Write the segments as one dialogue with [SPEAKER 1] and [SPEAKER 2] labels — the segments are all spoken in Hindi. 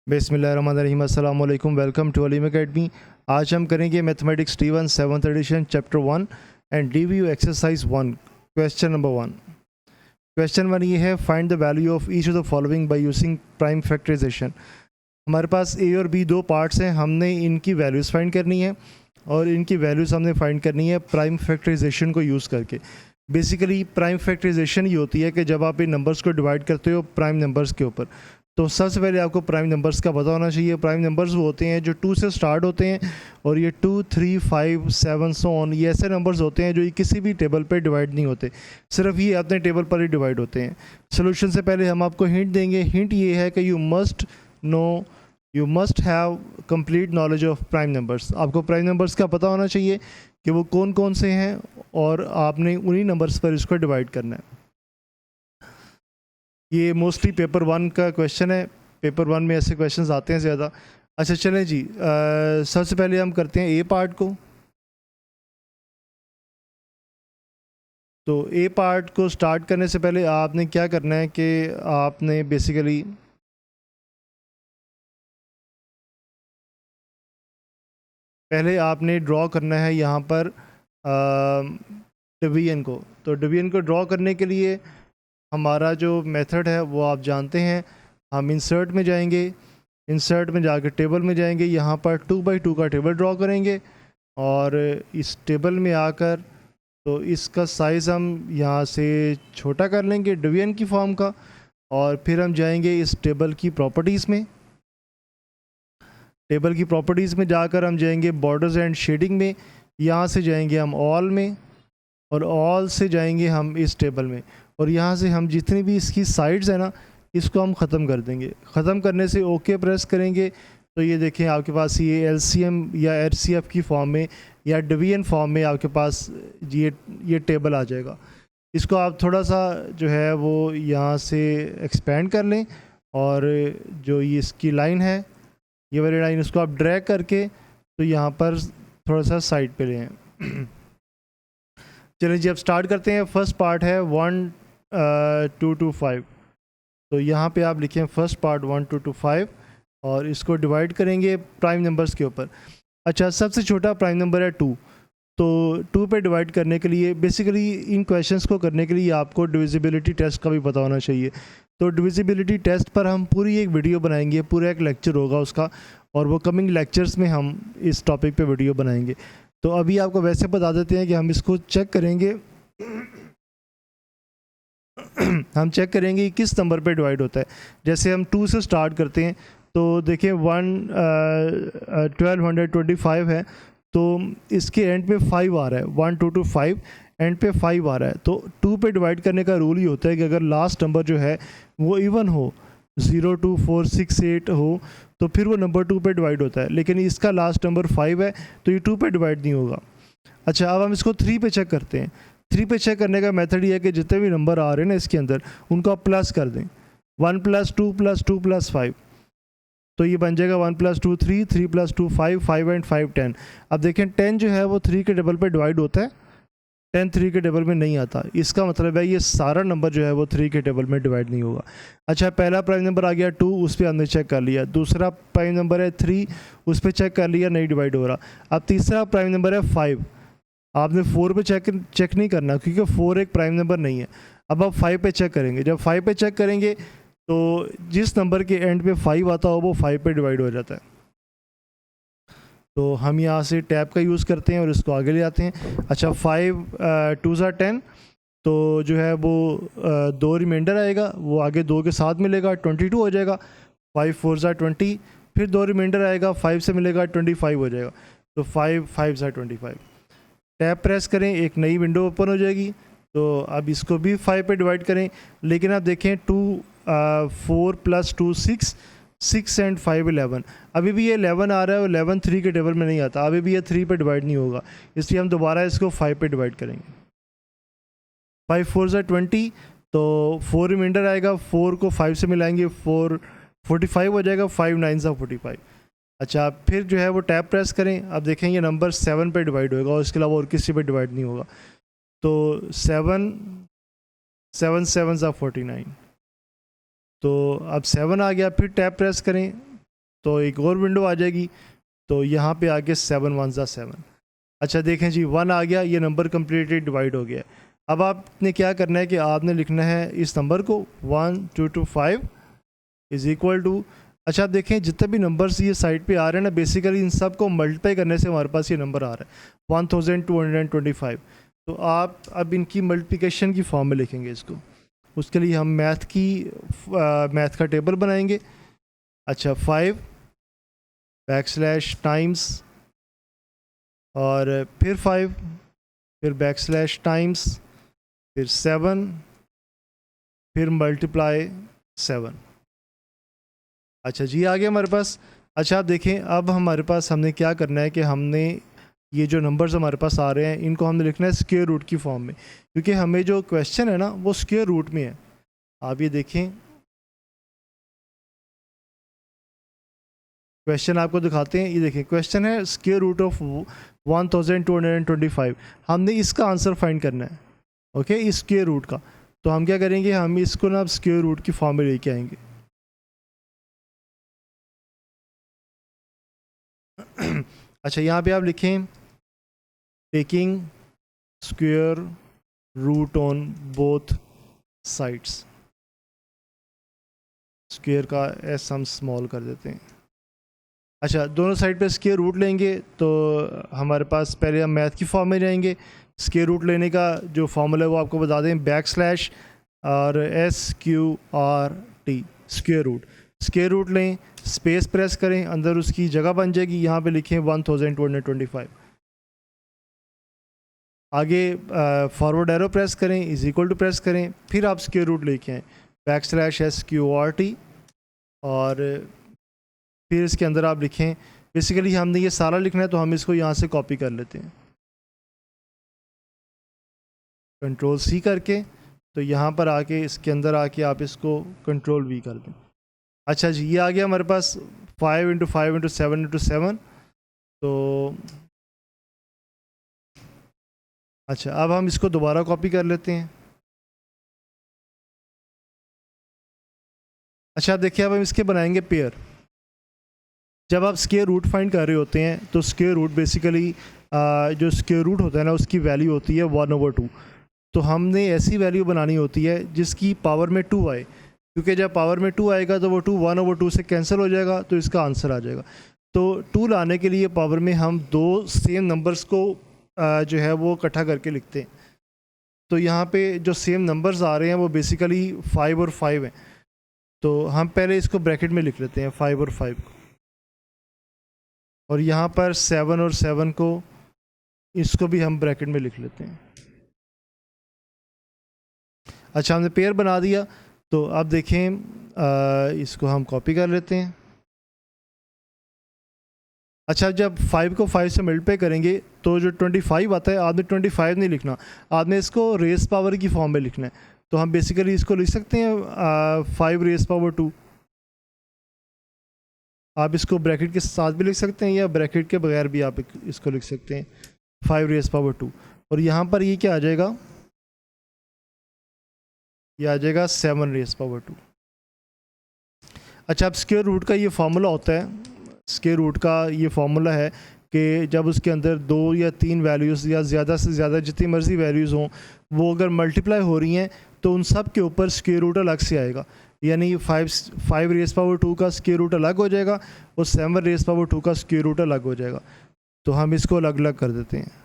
[SPEAKER 1] बिस्मिल्लाहिर्रहमानिर्रहीम, अस्सलाम वालेकुम। Welcome to Aleem academy. आज हम करेंगे मैथमेटिक्स टी1 7th एडिशन चैप्टर 1 एंड डीवीयू एक्सरसाइज 1। Question number 1। क्वेश्चन 1 ये है, find the value of each of the following by using prime factorisation. हमारे पास ए और बी दो पार्ट्स हैं, हमने इनकी वैल्यूज़ फाइंड करनी है और इनकी वैल्यूज़ हमने फाइंड करनी है प्राइम फैक्टराइजेशन को यूज़ करके। बेसिकली प्राइम फैक्टराइजेशन ये होती है कि जब आप इन नंबर्स को डिवाइड करते हो प्राइम नंबर्स के ऊपर, तो सबसे पहले आपको प्राइम नंबर्स का पता होना चाहिए। प्राइम नंबर्स वो होते हैं जो 2 से स्टार्ट होते हैं और ये 2, 3, 5, 7 सो ऑन, ये ऐसे नंबर्स होते हैं जो किसी भी टेबल पे डिवाइड नहीं होते, सिर्फ ये अपने टेबल पर ही डिवाइड होते हैं। सोल्यूशन से पहले हम आपको हिंट देंगे। हिंट ये है कि you must have complete knowledge of prime numbers. आपको प्राइम नंबर्स का पता होना चाहिए कि वो कौन कौन से हैं और आपने उन्हीं नंबर्स पर इसको डिवाइड करना है। ये मोस्टली पेपर 1 का क्वेश्चन है। पेपर 1 में ऐसे क्वेश्चंस आते हैं ज़्यादा। अच्छा चलें जी, सबसे पहले हम करते हैं ए पार्ट को। तो ए पार्ट को स्टार्ट करने से पहले आपने क्या करना है कि आपने बेसिकली पहले आपने ड्रॉ करना है यहाँ पर डिवीजन को। तो डिवीजन को ड्रॉ करने के लिए हमारा जो मेथड है वो आप जानते हैं। हम इंसर्ट में जाएंगे, इंसर्ट में जाकर टेबल में जाएंगे, यहाँ पर 2 बाई 2 का टेबल ड्रॉ करेंगे और इस टेबल में आकर तो इसका साइज़ हम यहाँ से छोटा कर लेंगे डिवीजन की फॉर्म का, और फिर हम जाएंगे इस टेबल की प्रॉपर्टीज़ में। टेबल की प्रॉपर्टीज़ में जाकर हम जाएंगे बॉर्डर्स एंड शेडिंग में, यहाँ से जाएंगे हम ऑल में और ऑल से जाएंगे हम इस टेबल में, और यहाँ से हम जितनी भी इसकी साइड्स है ना इसको हम ख़त्म कर देंगे। ख़त्म करने से ओके प्रेस करेंगे तो ये देखें आपके पास ये एलसीएम या एचसीएफ की फॉर्म में या डिवीजन फॉर्म में आपके पास ये टेबल आ जाएगा। इसको आप थोड़ा सा जो है वो यहाँ से एक्सपेंड कर लें और जो ये इसकी लाइन है, ये वाली लाइन, इसको आप ड्रैग करके तो यहाँ पर थोड़ा सा साइड पे लें। चलिए जी अब स्टार्ट करते हैं। फर्स्ट पार्ट है 1 2 to 5। तो यहाँ पे आप लिखें फर्स्ट पार्ट 1 2 to 5 और इसको डिवाइड करेंगे प्राइम नंबर्स के ऊपर। अच्छा, सबसे छोटा प्राइम नंबर है 2, तो 2 पे डिवाइड करने के लिए बेसिकली इन क्वेश्चंस को करने के लिए आपको डिविजिबिलिटी टेस्ट का भी पता होना चाहिए। तो डिविजिबिलिटी टेस्ट पर हम पूरी एक वीडियो बनाएंगे, पूरा एक लेक्चर होगा उसका, और वो कमिंग लेक्चर्स में हम इस टॉपिक पे वीडियो बनाएंगे। तो अभी आपको वैसे बता देते हैं कि हम इसको चेक करेंगे। हम चेक करेंगे कि किस नंबर पे डिवाइड होता है। जैसे हम 2 से स्टार्ट करते हैं तो देखिए 1225 है, तो इसके एंड पे 5 आ रहा है। 1 2 to 5 एंड पे 5 आ रहा है। तो 2 पे डिवाइड करने का रूल ही होता है कि अगर लास्ट नंबर जो है वो इवन हो, 0 2 4 6 8 हो, तो फिर वो नंबर 2 पे डिवाइड होता है। लेकिन इसका लास्ट नंबर 5 है तो ये 2 पे डिवाइड नहीं होगा। अच्छा, अब हम इसको 3 पे चेक करते हैं। 3 पे चेक करने का मेथड ये है कि जितने भी नंबर आ रहे हैं ना इसके अंदर उनको आप प्लस कर दें। 1 + 2 + 2 + 5, तो ये बन जाएगा 1 + 2 3, 3 + 2 5, 5 एंड 5 10। अब देखें 10 जो है वो 3 के टेबल पे डिवाइड होता है, 10 3 के टेबल में नहीं आता। इसका मतलब है ये सारा नंबर जो है वो 3 के टेबल में डिवाइड नहीं होगा। अच्छा, पहला प्राइम नंबर आ गया 2, उस पर हमने चेक कर लिया। दूसरा प्राइम नंबर है 3, उस पर चेक कर लिया, नहीं डिवाइड हो रहा। अब तीसरा प्राइम नंबर है 5, आपने 4 पे चेक नहीं करना क्योंकि 4 एक प्राइम नंबर नहीं है। अब आप 5 पे चेक करेंगे। जब 5 पे चेक करेंगे तो जिस नंबर के एंड पे 5 आता हो वो 5 पे डिवाइड हो जाता है। तो हम यहाँ से टैब का यूज़ करते हैं और इसको आगे ले आते हैं। अच्छा, 5 2 ज़ा 10, तो जो है वो 2 रिमाइंडर आएगा, वो आगे 2 के साथ मिलेगा, 22 हो जाएगा। 5 4 ज़ा 20, फिर 2 रिमाइंडर आएगा, 5 से मिलेगा 25 हो जाएगा। तो 5 5 ज़ा 25। टैब प्रेस करें, एक नई विंडो ओपन हो जाएगी। तो अब इसको भी 5 पे डिवाइड करें, लेकिन आप देखें 2 4 + 2 6, 6 एंड 5 11। अभी भी ये 11 आ रहा है और 11 3 के टेबल में नहीं आता, अभी भी ये 3 पे डिवाइड नहीं होगा, इसलिए हम दोबारा इसको 5 पे डिवाइड करेंगे। 5 4 ज़ा 20, तो 4 रिमाइंडर आएगा, 4 को 5 से मिलाएंगे, 4 45 हो जाएगा, 5 9 ज़ा 45। अच्छा, फिर जो है वो टैब प्रेस करें। अब देखें ये नंबर 7 पे डिवाइड होगा और इसके अलावा और किसी पे डिवाइड नहीं होगा। तो 7 7 7 ज़ा 49, तो अब 7 आ गया। फिर टैब प्रेस करें, तो एक और विंडो आ जाएगी। तो यहाँ पे आके 7 1 7। अच्छा देखें जी 1 आ गया, ये नंबर कम्प्लीटली डिवाइड हो गया। अब आपने क्या करना है कि आपने लिखना है इस नंबर को 1 2 2 5 इज़ इक्वल टू, अच्छा आप देखें जितने भी नंबर्स ये साइड पे आ रहे हैं ना, बेसिकली इन सब को मल्टीप्लाई करने से हमारे पास ये नंबर आ रहा है 1225। तो आप अब इनकी मल्टीप्लिकेशन की फॉर्म में लिखेंगे इसको। उसके लिए हम मैथ का टेबल बनाएंगे। अच्छा 5 बैकस्लैश टाइम्स और फिर 5 फिर बैकस्लैश टाइम्स फिर 7 फिर मल्टीप्लाई 7। अच्छा जी आ गया हमारे पास। अच्छा आप देखें अब हमारे पास हमने क्या करना है कि हमने ये जो नंबर्स हमारे पास आ रहे हैं इनको हमने लिखना है स्क्वायर रूट की फॉर्म में, क्योंकि हमें जो क्वेश्चन है ना वो स्क्वायर रूट में है। आप ये देखें क्वेश्चन आपको दिखाते हैं, ये देखें क्वेश्चन है स्क्वायर रूट ऑफ 1225। हमने इसका आंसर फाइंड करना है, ओके, इस स्क्वायर रूट का। तो हम क्या करेंगे, हम इसको ना स्क्वायर रूट की फॉर्म में लेके आएंगे। अच्छा यहाँ पे आप लिखें taking square root on both sides. Square का एस हम स्मॉल कर देते हैं। अच्छा दोनों साइड पे स्क्वायर रूट लेंगे तो हमारे पास पहले हम मैथ की फॉर्म में जाएंगे। स्क्वायर रूट लेने का जो फॉर्मूला है वो आपको बता दें, बैकस्लैश और SQRT square root. Square root लें, स्पेस प्रेस करें, अंदर उसकी जगह बन जाएगी, यहाँ पे लिखें 1225। आगे फॉरवर्ड एरो प्रेस करें, इज इक्वल टू प्रेस करें, फिर आप स्क्वायर रूट लेके आएँ बैकस्लैश SQRT और फिर इसके अंदर आप लिखें। बेसिकली हमने ये सारा लिखना है तो हम इसको यहाँ से कॉपी कर लेते हैं कंट्रोल C करके। तो यहाँ पर आके इसके अंदर आके आप इसको कंट्रोल V कर दें। अच्छा जी ये आ गया हमारे पास 5 × 5 × 7 × 7। तो अच्छा अब हम इसको दोबारा कॉपी कर लेते हैं। अच्छा देखिए अब हम इसके बनाएंगे पेयर। जब आप स्क्वायर रूट फाइंड कर रहे होते हैं तो स्क्वायर रूट बेसिकली जो स्क्वायर रूट होता है ना उसकी वैल्यू होती है 1/2। तो हमने ऐसी वैल्यू बनानी होती है जिसकी पावर में 2 आए, क्योंकि जब पावर में 2 आएगा तो वो 2 1/2 से कैंसिल हो जाएगा, तो इसका आंसर आ जाएगा। तो 2 लाने के लिए पावर में हम दो सेम नंबर्स को जो है वो इकट्ठा करके लिखते हैं। तो यहाँ पे जो सेम नंबर्स आ रहे हैं वो बेसिकली 5 और 5 हैं। तो हम पहले इसको ब्रैकेट में लिख लेते हैं 5 और 5 को, और यहाँ पर 7 और 7 को, इसको भी हम ब्रैकेट में लिख लेते हैं। अच्छा हमने पेयर बना दिया। तो अब देखें इसको हम कॉपी कर लेते हैं। अच्छा जब 5 को 5 से मल्टीप्लाई करेंगे तो जो 25 आता है, आपने 25 नहीं लिखना, आपने इसको रेस पावर की फॉर्म में लिखना है। तो हम बेसिकली इसको लिख सकते हैं 5 रेस पावर 2। आप इसको ब्रैकेट के साथ भी लिख सकते हैं या ब्रैकेट के बगैर भी आप इसको लिख सकते हैं 5 रेस पावर 2। और यहाँ पर ये क्या आ जाएगा, ये आ जाएगा 7 रेस पावर 2। अच्छा अब स्क्वायर रूट का ये फार्मूला होता है, स्क्वायर रूट का ये फार्मूला है कि जब उसके अंदर 2 या 3 वैल्यूज़ या ज़्यादा से ज़्यादा जितनी मर्ज़ी वैल्यूज़ हों वो अगर मल्टीप्लाई हो रही हैं तो उन सब के ऊपर स्क्वायर रूट अलग से आएगा। यानी 5 रेस पावर 2 का स्क्वायर रूट अलग हो जाएगा और 7 रेस पावर 2 का स्क्वायर रूट अलग हो जाएगा। तो हम इसको अलग अलग कर देते हैं।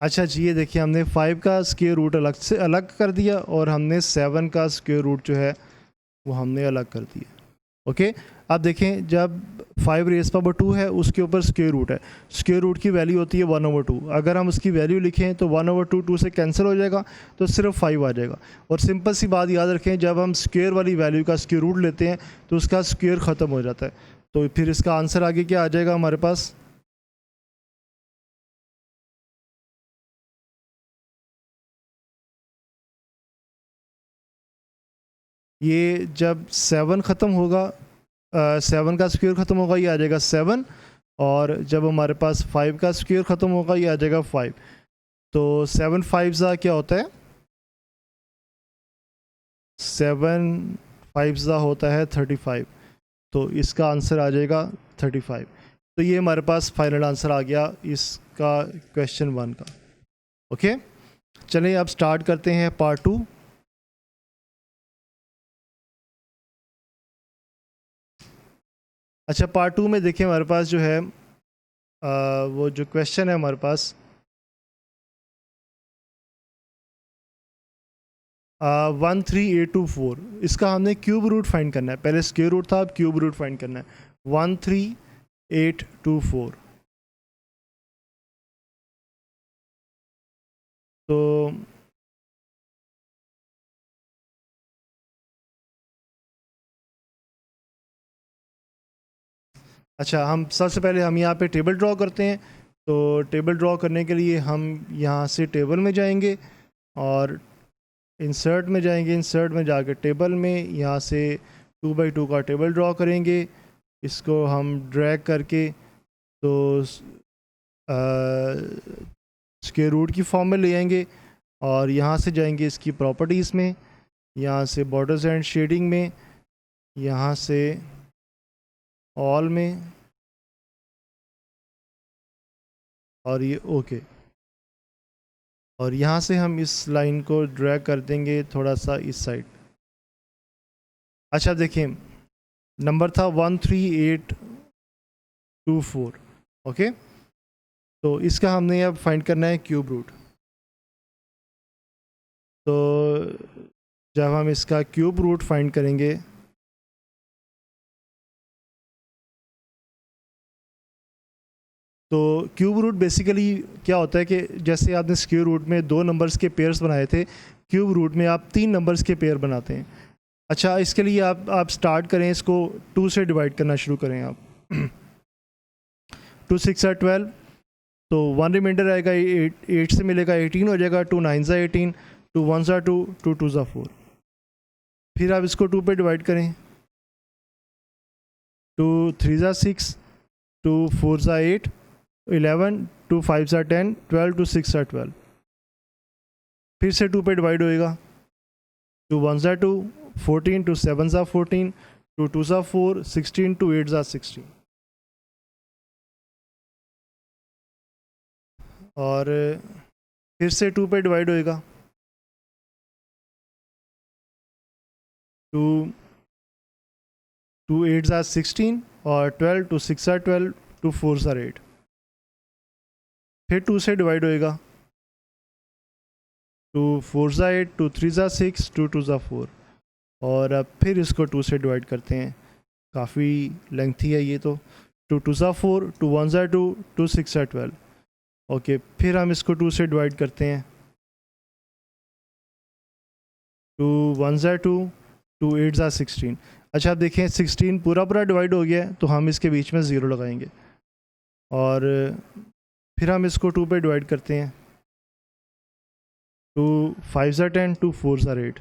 [SPEAKER 1] अच्छा जी ये देखिए हमने 5 का स्क्वायर रूट अलग से अलग कर दिया और हमने 7 का स्क्वायर रूट जो है वो हमने अलग कर दिया। ओके अब देखें जब 5 रेस पावर 2 है उसके ऊपर स्क्वायर रूट है, स्क्वायर रूट की वैल्यू होती है 1/2। अगर हम उसकी वैल्यू लिखें तो 1/2 2 से कैंसिल हो जाएगा तो सिर्फ 5 आ जाएगा। और सिंपल सी बात याद रखें, जब हम स्क्वायर वाली वैल्यू का स्क्वायर रूट लेते हैं तो उसका स्क्वायर ख़त्म हो जाता है। तो फिर इसका आंसर आगे क्या आ जाएगा हमारे पास, ये जब 7 ख़त्म होगा, 7 का स्क्वायर ख़त्म होगा, ये आ जाएगा 7, और जब हमारे पास 5 का स्क्वायर ख़त्म होगा, ये आ जाएगा 5। तो 7 5 क्या होता है? 7 5 होता है 35। तो इसका आंसर आ जाएगा 35। तो ये हमारे पास फाइनल आंसर आ गया इसका क्वेश्चन 1 का। ओके, चलिए अब स्टार्ट करते हैं पार्ट 2। अच्छा, पार्ट 2 में देखिए हमारे पास जो है वो जो क्वेश्चन है हमारे पास 13824, इसका हमने क्यूब रूट फाइंड करना है। पहले स्क्वायर रूट था, अब क्यूब रूट फाइंड करना है। 13824। तो अच्छा, हम सबसे पहले हम यहाँ पे टेबल ड्रॉ करते हैं। तो टेबल ड्रॉ करने के लिए हम यहाँ से टेबल में जाएंगे और इंसर्ट में जाएंगे। इंसर्ट में जाकर टेबल में यहाँ से 2 बाई 2 का टेबल ड्रॉ करेंगे। इसको हम ड्रैग करके तो स्क्वायर रूट की फॉर्म में ले आएंगे, और यहाँ से जाएंगे इसकी प्रॉपर्टीज़ में, यहाँ से बॉर्डर्स एंड शेडिंग में, यहाँ से ऑल में, और ये ओके। और यहाँ से हम इस लाइन को ड्रैग कर देंगे थोड़ा सा इस साइड। अच्छा देखिए, नंबर था 13824। ओके, तो इसका हमने अब फाइंड करना है क्यूब रूट। तो जब हम इसका क्यूब रूट फाइंड करेंगे तो क्यूब रूट बेसिकली क्या होता है कि जैसे आपने स्क्वायर रूट में 2 नंबर्स के पेयर्स बनाए थे, क्यूब रूट में आप 3 नंबर्स के पेयर बनाते हैं। अच्छा, इसके लिए आप स्टार्ट करें, इसको 2 से डिवाइड करना शुरू करें आप। 2 6 are 12, तो 1 रिमाइंडर आएगा, 8 से मिलेगा 18 हो जाएगा। 2 9 are 18, 2 1 are 2, 2 2 are 4। फिर आप इसको 2 पे डिवाइड करें। 2 3 are 6, 2 4 are 8, 11, 2 5 are 10, 12, 2 6 are 12। फिर से 2 पे डिवाइड होएगा। 2 1 are 2, 14, 2 7 are 14, 2 2 are 4, 16, 2 8 are 16। और फिर से 2 पे डिवाइड होएगा। 2 2 8 are 16, और 12, 2 6 are 12, 2 4 are 8। फिर 2 से डिवाइड होएगा। 2 4 are 8, 2 3 are 6, 2 2 are 4। और अब फिर इसको 2 से डिवाइड करते हैं, काफ़ी लेंथी है ये तो। 2 2 are 4, 2 1 are 2, 2 6 are 12। ओके, फिर हम इसको 2 से डिवाइड करते हैं। 2 1 are 2, 2 8 are 16। अच्छा, आप देखें 16 पूरा पूरा डिवाइड हो गया है, तो हम इसके बीच में 0 लगाएंगे। और फिर हम इसको 2 पे डिवाइड करते हैं। 2 5 are 10, 2 4 are 8।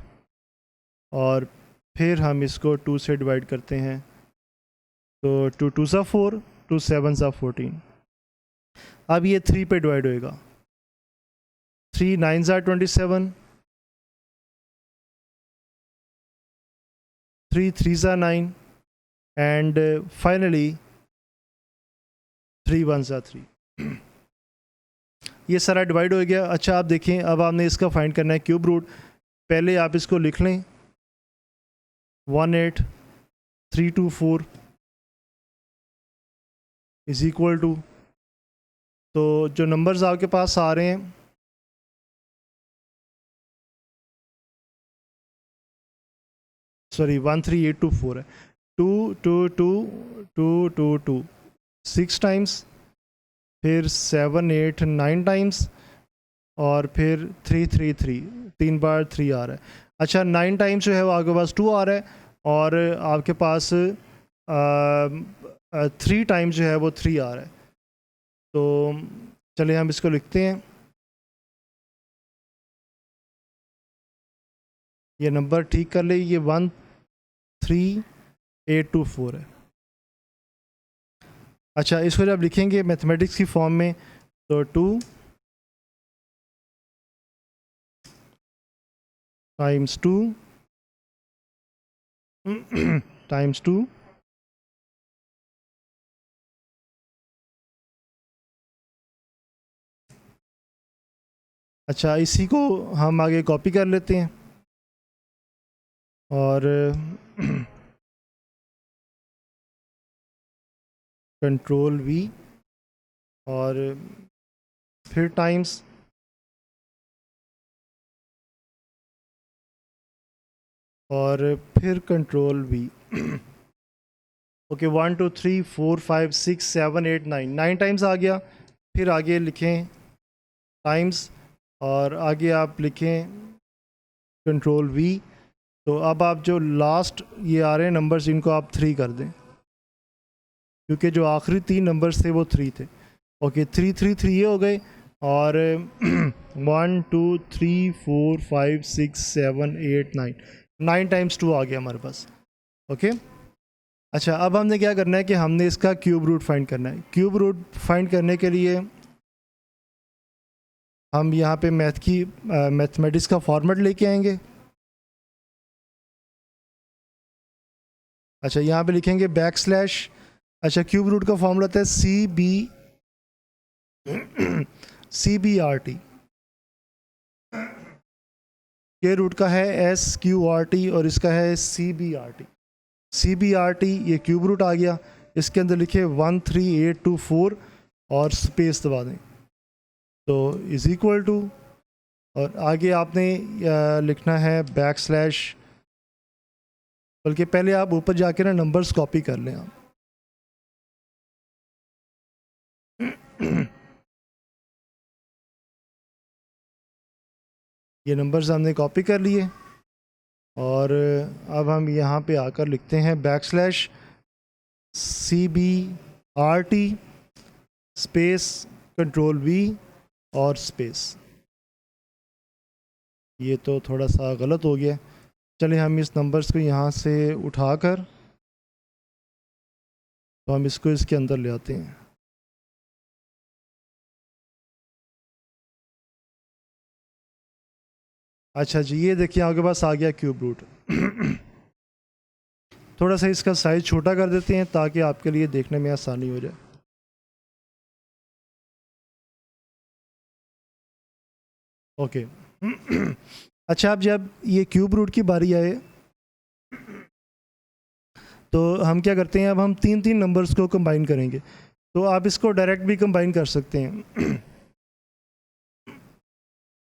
[SPEAKER 1] और फिर हम इसको 2 से डिवाइड करते हैं। तो 2 2 are 4, 2 7 are 14। अब ये 3 पे डिवाइड होएगा। 3 9 are 27, 3 3 are 9, and finally 3 1 are 3। ये सारा डिवाइड हो गया। अच्छा, आप देखें, अब आपने इसका फाइंड करना है क्यूब रूट। पहले आप इसको लिख लें, 18324 इज इक्वल टू, तो जो नंबर्स आपके पास आ रहे हैं, सॉरी 13824 है। 2 2 2 2 2 2 6 टाइम्स, फिर 7 8 9 टाइम्स, और फिर 3 3 3, 3 बार 3 आ रहा है। अच्छा, 9 टाइम्स जो है वो आपके पास 2 आ रहा है, और आपके पास 3 टाइम्स जो है वो 3 आ रहा है। तो चलिए हम इसको लिखते हैं। ये नंबर ठीक कर ले, ये 13824 है। अच्छा, इसको जब लिखेंगे मैथमेटिक्स की फॉर्म में तो 2 टाइम्स 2 टाइम्स 2 अच्छा, इसी को हम आगे कॉपी कर लेते हैं और कंट्रोल V और फिर टाइम्स और फिर कंट्रोल V। ओके, 1 2 3 4 5 6 7 8 9 9 टाइम्स आ गया। फिर आगे लिखें टाइम्स और आगे आप लिखें कंट्रोल V। तो अब आप जो लास्ट ये आ रहे हैं नंबर्स, इनको आप 3 कर दें, क्योंकि जो आखिरी 3 नंबर्स थे वो 3 थे। ओके, 3 3 3 ये हो गए और 1 2 3 4 5 6 7 8 9 9 टाइम्स 2 आ गया हमारे पास। ओके, अच्छा, अब हमने क्या करना है कि हमने इसका क्यूब रूट फाइंड करना है। क्यूब रूट फाइंड करने के लिए हम यहाँ पे मैथमेटिक्स का फॉर्मेट लेके आएंगे। अच्छा, यहाँ पे लिखेंगे बैकस्लैश। अच्छा, क्यूब रूट का फॉर्मूला होता है CBRT। के रूट का है SQRT और इसका है CBRT। ये क्यूब रूट आ गया। इसके अंदर लिखे 13824 और स्पेस दबा दें तो इज़ इक्वल टू, और आगे आपने लिखना है बैकस्लैश, बल्कि पहले आप ऊपर जाके ना नंबर्स कॉपी कर लें आप। ये नंबर्स हमने कॉपी कर लिए और अब हम यहाँ पे आकर लिखते हैं backslash CBRT space control V और स्पेस। ये तो थोड़ा सा गलत हो गया। चलिए हम इस नंबर्स को यहाँ से उठाकर तो हम इसको इसके अंदर ले आते हैं। अच्छा जी, ये देखिए आपके पास आ गया क्यूब रूट। थोड़ा सा इसका साइज़ छोटा कर देते हैं ताकि आपके लिए देखने में आसानी हो जाए। ओके। अच्छा, अब जब ये क्यूब रूट की बारी आए तो हम क्या करते हैं, अब हम 3 नंबर्स को कंबाइन करेंगे। तो आप इसको डायरेक्ट भी कंबाइन कर सकते हैं।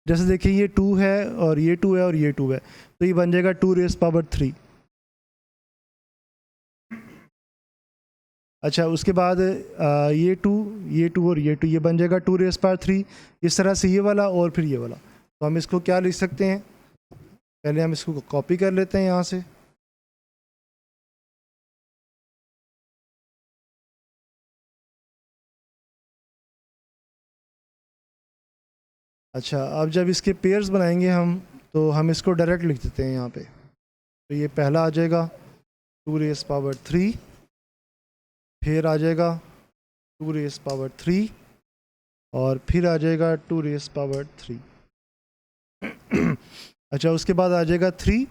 [SPEAKER 1] जैसे देखिए ये 2 है और ये 2 है और ये 2 है, तो ये बन जाएगा 2 रेज़ पावर 3। अच्छा, उसके बाद ये 2 और ये 2, ये बन जाएगा 2 रेज़ पावर 3। इस तरह से ये वाला और फिर ये वाला। तो हम इसको क्या लिख सकते हैं, पहले हम इसको कॉपी कर लेते हैं यहाँ से। अच्छा, अब जब इसके पेयर्स बनाएंगे हम तो हम इसको डायरेक्ट लिख देते हैं यहाँ पे। तो ये पहला आ जाएगा 2 रेज़ पावर 3, फिर आ जाएगा 2 रेज़ पावर 3 और फिर आ जाएगा 2 रेज़ पावर 3। अच्छा, उसके बाद आ जाएगा 3,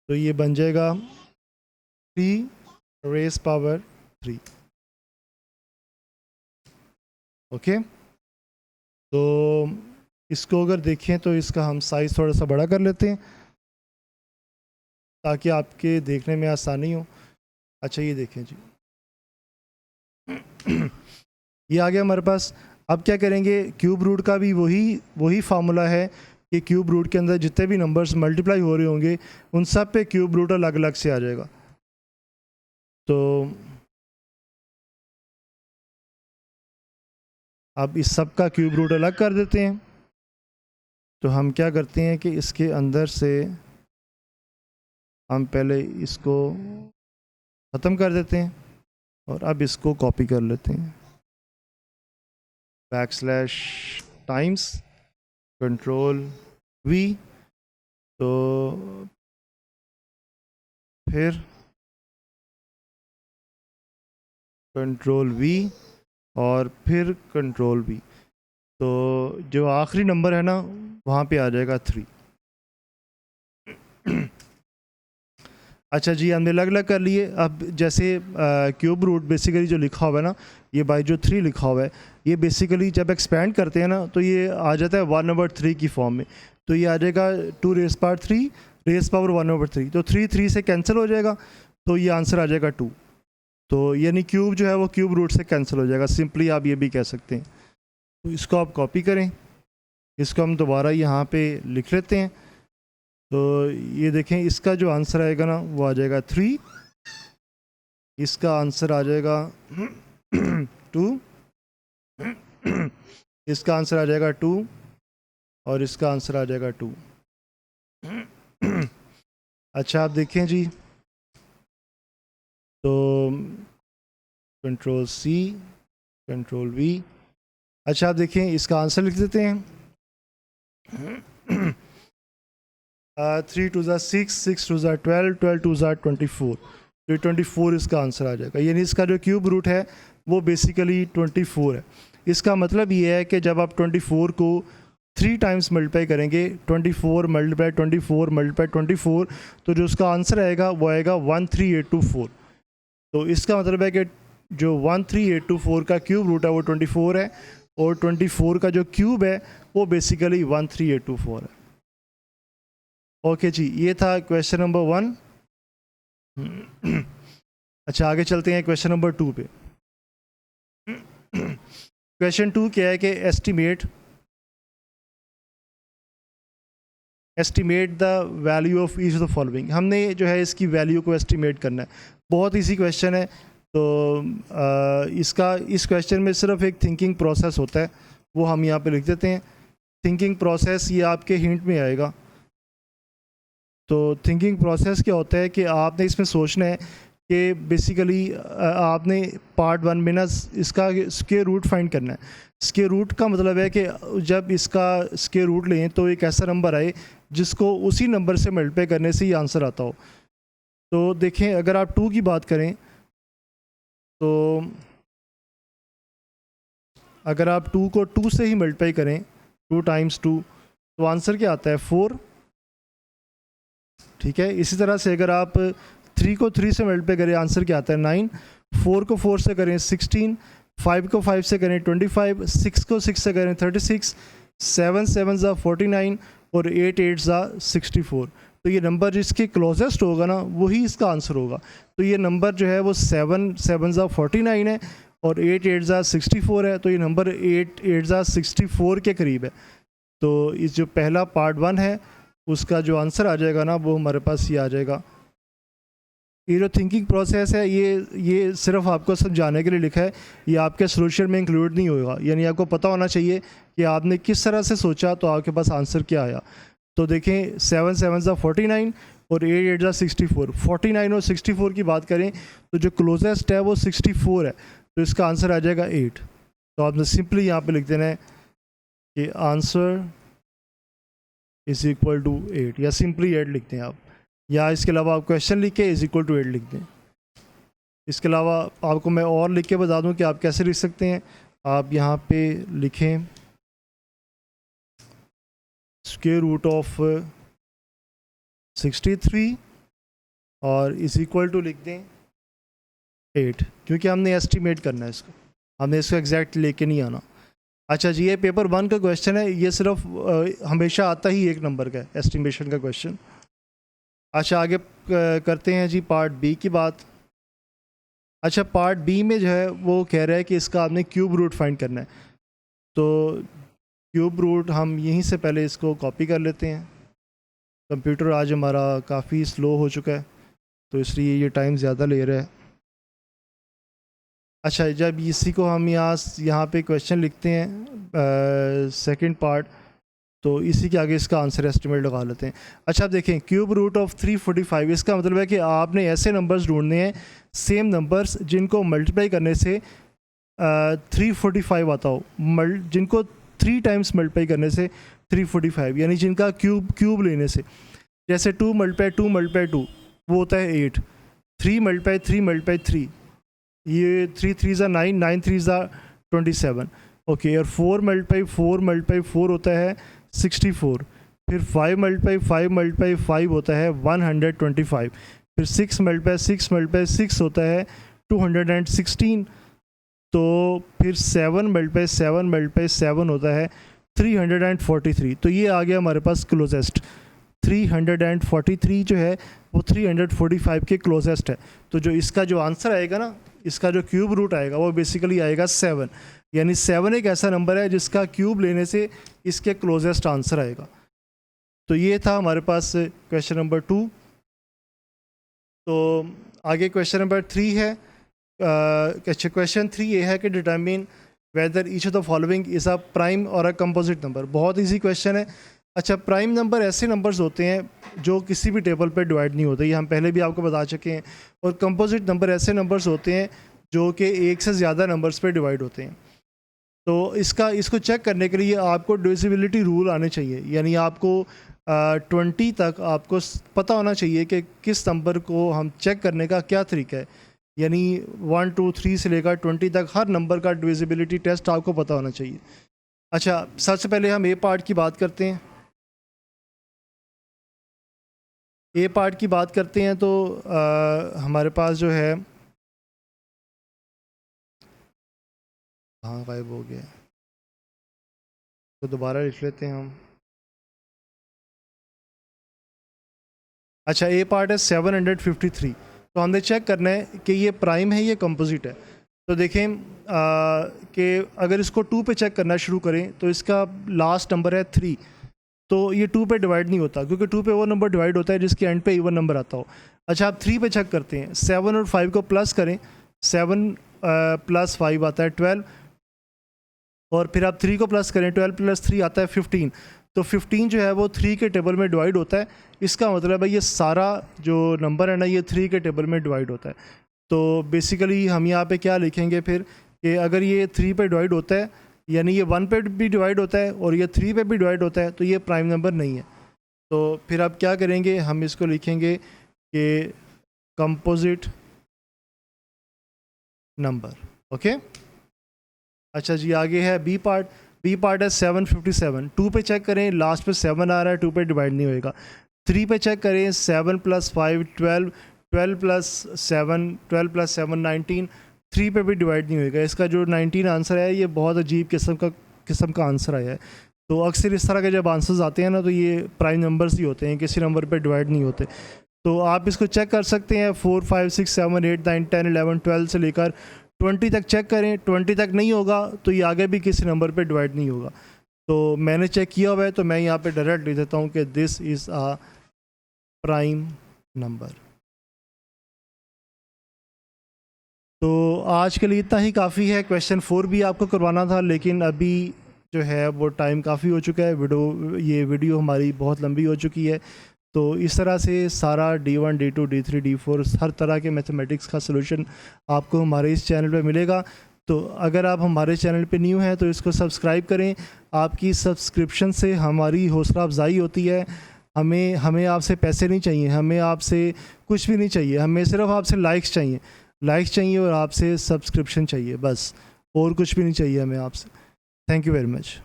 [SPEAKER 1] तो ये बन जाएगा 3 रेज़ पावर 3। ओके, तो इसको अगर देखें तो इसका हम साइज़ थोड़ा सा बड़ा कर लेते हैं ताकि आपके देखने में आसानी हो। अच्छा, ये देखें जी, ये आ गया हमारे पास। अब क्या करेंगे, क्यूब रूट का भी वही फार्मूला है कि क्यूब रूट के अंदर जितने भी नंबर्स मल्टीप्लाई हो रहे होंगे उन सब पे क्यूब रूट अलग अलग से आ जाएगा। तो अब इस सब का क्यूब रूट अलग कर देते हैं। तो हम क्या करते हैं कि इसके अंदर से हम पहले इसको ख़त्म कर देते हैं और अब इसको कॉपी कर लेते हैं। Backslash times control V। तो फिर कंट्रोल V और फिर कंट्रोल V। तो जो आखिरी नंबर है ना वहाँ पे आ जाएगा 3। अच्छा जी, हमने अलग अलग कर लिए। अब जैसे क्यूब रूट बेसिकली जो लिखा हुआ है ना, ये बाई जो 3 लिखा हुआ है, ये बेसिकली जब एक्सपेंड करते हैं ना तो ये आ जाता है 1/3 की फॉर्म में। तो ये आ जाएगा 2 रेज़ पावर 3 रेज़ पावर 1/3। तो 3 3 से कैंसिल हो जाएगा, तो ये आंसर आ जाएगा 2। तो यानी क्यूब जो है वो क्यूब रूट से कैंसिल हो जाएगा, सिंपली आप ये भी कह सकते हैं। तो इसको आप कॉपी करें, इसको हम दोबारा यहाँ पे लिख लेते हैं। तो ये देखें, इसका जो आंसर आएगा ना वो आ जाएगा 3, इसका आंसर आ जाएगा 2, इसका आंसर आ जाएगा 2 और इसका आंसर आ जाएगा 2। अच्छा आप देखें जी, तो कंट्रोल C कंट्रोल V। अच्छा आप देखें, इसका आंसर लिख देते हैं। 3 2 6 6 2 12 12 2 24। तो 24 इसका आंसर आ जाएगा, यानी इसका जो क्यूब रूट है वो बेसिकली 24 है। इसका मतलब ये है कि जब आप 24 को 3 टाइम्स मल्टीप्लाई करेंगे, 24 मल्टीप्लाई 24 मल्टीप्लाई 24, तो जो उसका आंसर आएगा वो आएगा 13824। तो इसका मतलब है कि जो 13824 का क्यूब रूट है वो 24 है, और 24 का जो क्यूब है वो बेसिकली 13824 है। ओके जी, ये था क्वेश्चन नंबर 1। अच्छा आगे चलते हैं क्वेश्चन नंबर 2 पे। क्वेश्चन 2 क्या है कि estimate the value of each of the following. हमने जो है इसकी वैल्यू को एस्टिमेट करना है। बहुत इजी क्वेश्चन है। तो इस क्वेश्चन में सिर्फ एक थिंकिंग प्रोसेस होता है, वो हम यहाँ पे लिख देते हैं। थिंकिंग प्रोसेस ये आपके हिंट में आएगा। तो थिंकिंग प्रोसेस क्या होता है कि आपने इसमें सोचना है कि बेसिकली आपने पार्ट 1 में ना इसका स्क्वायर रूट फाइंड करना है। स्क्वायर रूट का मतलब है कि जब इसका स्क्वायर रूट लें तो एक ऐसा नंबर आए जिसको उसी नंबर से मल्टीप्लाई करने से ही आंसर आता हो। तो देखें, अगर आप 2 की बात करें तो अगर आप 2 को 2 से ही मल्टीप्लाई करें, 2 टाइम्स 2, तो आंसर क्या आता है 4। ठीक है, इसी तरह से अगर आप 3 को 3 से मल्टीप्लाई करें, आंसर क्या आता है 9। 4 को 4 से करें 16, 5 को 5 से करें 25, 6 को 6 से करें 36, 7 7 49 और 8 8 64। तो ये नंबर जिसके क्लोजेस्ट होगा ना वही इसका आंसर होगा। तो ये नंबर जो है वो 7 7 49 है और 8 8 64 है। तो ये नंबर 8 8 64 के करीब है। तो इस जो पहला पार्ट 1 है उसका जो आंसर आ जाएगा ना वो हमारे पास ये आ जाएगा। ये जो थिंकिंग प्रोसेस है ये सिर्फ आपको समझाने के लिए लिखा है, ये आपके सोल्यूशन में इंक्लूड नहीं होगा। यानी आपको पता होना चाहिए कि आपने किस तरह से सोचा तो आपके पास आंसर क्या आया। तो देखें, 7 7 49 और 8 8 64। 49 और 64 की बात करें तो जो क्लोजेस्ट है वो 64 है, तो इसका आंसर आ जाएगा 8। तो आपने सिंपली यहाँ पे लिख देना है कि आंसर इज इक्वल टू 8, या सिंपली 8 लिखते हैं आप, या इसके अलावा आप क्वेश्चन लिख के इज इक्वल टू 8 लिख दें। इसके अलावा आपको मैं और लिख के बता दूं कि आप कैसे लिख सकते हैं। आप यहाँ पे लिखें स्क्वायर रूट ऑफ 63 और इज इक्वल टू लिख दें 8, क्योंकि हमने एस्टिमेट करना है इसको, हमने इसको एग्जैक्ट लेके नहीं आना। अच्छा जी, ये पेपर 1 का क्वेश्चन है, ये सिर्फ हमेशा आता ही 1 नंबर का एस्टिमेशन का क्वेश्चन। अच्छा आगे करते हैं जी पार्ट बी की बात। अच्छा पार्ट बी में जो है वो कह रहा है कि इसका आपने क्यूब रूट फाइंड करना है। तो क्यूब रूट हम यहीं से पहले इसको कॉपी कर लेते हैं। कंप्यूटर आज हमारा काफ़ी स्लो हो चुका है तो इसलिए ये टाइम ज़्यादा ले रहा है। अच्छा, जब इसी को हम यहाँ पे क्वेश्चन लिखते हैं सेकंड पार्ट, तो इसी के आगे इसका आंसर एस्टिमेट लगा लेते हैं। अच्छा आप देखें, क्यूब रूट ऑफ 345, इसका मतलब है कि आपने ऐसे नंबर्स ढूंढने हैं, सेम नंबर्स जिनको मल्टीप्लाई करने से 345 आता हो, जिनको 3 टाइम्स मल्टीप्लाई करने से 345, यानी जिनका क्यूब लेने से, जैसे 2 × 2 × 2 वो होता है 8। 3 मल्टीप्लाई 3 मल्टीप्लाई 3, ये 3 3 ज़ा 9, 9 3 ज़ा 27। ओके, और 4 मल्टीप्लाई 4 मल्टीप्लाई 4 होता है 64। फिर 5 मल्टीप्लाई 5 मल्टीप्लाई 5 होता है 125। फिर 6 मल्टीप्लाई 6 मल्टीप्लाई 6 होता है 216। तो फिर 7 मल्टीप्लाई 7 मल्टीप्लाई 7 होता है 343। तो ये आ गया हमारे पास क्लोजेस्ट। 343 जो है वो 345 के क्लोजेस्ट है। तो जो इसका जो आंसर आएगा ना, इसका जो क्यूब रूट आएगा वो बेसिकली आएगा 7। यानी 7 एक ऐसा नंबर है जिसका क्यूब लेने से इसके क्लोजेस्ट आंसर आएगा। तो ये था हमारे पास क्वेश्चन नंबर 2। तो आगे क्वेश्चन नंबर 3 है। क्वेश्चन 3 ये है कि determine whether each of the following is a prime और अ कंपोजिट नंबर। बहुत इजी क्वेश्चन है। अच्छा, प्राइम नंबर ऐसे नंबर्स होते हैं जो किसी भी टेबल पे डिवाइड नहीं होते, ये हम पहले भी आपको बता चुके हैं। और कंपोजिट नंबर ऐसे नंबर्स होते हैं जो कि एक से ज़्यादा नंबर्स पे डिवाइड होते हैं। तो इसको चेक करने के लिए आपको डिविजिबिलिटी रूल आने चाहिए। यानी आपको 20 तक आपको पता होना चाहिए कि किस नंबर को हम चेक करने का क्या तरीका है। यानी 1 2 3 से लेकर 20 तक हर नंबर का डिविजिबिलिटी टेस्ट आपको पता होना चाहिए। अच्छा, सबसे पहले हम ए पार्ट की बात करते हैं। ए पार्ट की बात करते हैं तो हमारे पास जो है, हाँ गायब हो गया, तो दोबारा लिख लेते हैं हम। अच्छा, ए पार्ट है 753। तो हमने चेक करना है कि ये प्राइम है, ये कंपोजिट है। तो देखें कि अगर इसको 2 पे चेक करना शुरू करें तो इसका लास्ट नंबर है 3। तो ये 2 पे डिवाइड नहीं होता, क्योंकि 2 पे वो नंबर डिवाइड होता है जिसके एंड पे इवन नंबर आता हो। अच्छा, आप 3 पे चेक करते हैं। 7 और 5 को प्लस करें, 7 प्लस 5 आता है 12। और फिर आप 3 को प्लस करें, 12 प्लस 3 आता है 15। तो 15 जो है वो 3 के टेबल में डिवाइड होता है। इसका मतलब है ये सारा जो नंबर है ना, ये 3 के टेबल में डिवाइड होता है। तो बेसिकली हम यहाँ पे क्या लिखेंगे फिर, कि अगर ये 3 पे डिवाइड होता है, यानी ये 1 पे भी डिवाइड होता है और ये 3 पे भी डिवाइड होता है, तो ये प्राइम नंबर नहीं है। तो फिर आप क्या करेंगे, हम इसको लिखेंगे कि कंपोजिट नंबर। ओके, अच्छा जी, आगे है बी पार्ट। बी पार्ट है 757। 2 पे चेक करें, लास्ट पे 7 आ रहा है, 2 पे डिवाइड नहीं होएगा। 3 पे चेक करें, 7 प्लस 5 12, 12 प्लस 7 12 प्लस 7 19। 3 पे भी डिवाइड नहीं होएगा। इसका जो 19 आंसर है, ये बहुत अजीब किस्म का आंसर आया है। तो अक्सर इस तरह के जब आंसर्स आते हैं ना, तो ये प्राइम नंबर्स ही होते हैं, किसी नंबर पे डिवाइड नहीं होते। तो आप इसको चेक कर सकते हैं। 4 5 6 7 8 9 10 11 12 से लेकर 20 तक चेक करें। 20 तक नहीं होगा तो ये आगे भी किसी नंबर पे डिवाइड नहीं होगा। तो मैंने चेक किया हुआ है, तो मैं यहाँ पे डायरेक्ट लिख देता हूँ कि this is a prime number. तो आज के लिए इतना ही काफ़ी है। क्वेश्चन 4 भी आपको करवाना था, लेकिन अभी जो है वो टाइम काफ़ी हो चुका है। ये वीडियो हमारी बहुत लंबी हो चुकी है। तो इस तरह से सारा D1 D2 D3 D4 हर तरह के मैथमेटिक्स का सलूशन आपको हमारे इस चैनल पे मिलेगा। तो अगर आप हमारे चैनल पे न्यू हैं तो इसको सब्सक्राइब करें। आपकी सब्सक्रिप्शन से हमारी हौसला अफजाई होती है। हमें आपसे पैसे नहीं चाहिए, हमें आपसे कुछ भी नहीं चाहिए, हमें सिर्फ आपसे लाइक्स चाहिए और आपसे सब्सक्रिप्शन चाहिए, बस और कुछ भी नहीं चाहिए हमें आपसे। Thank you very much.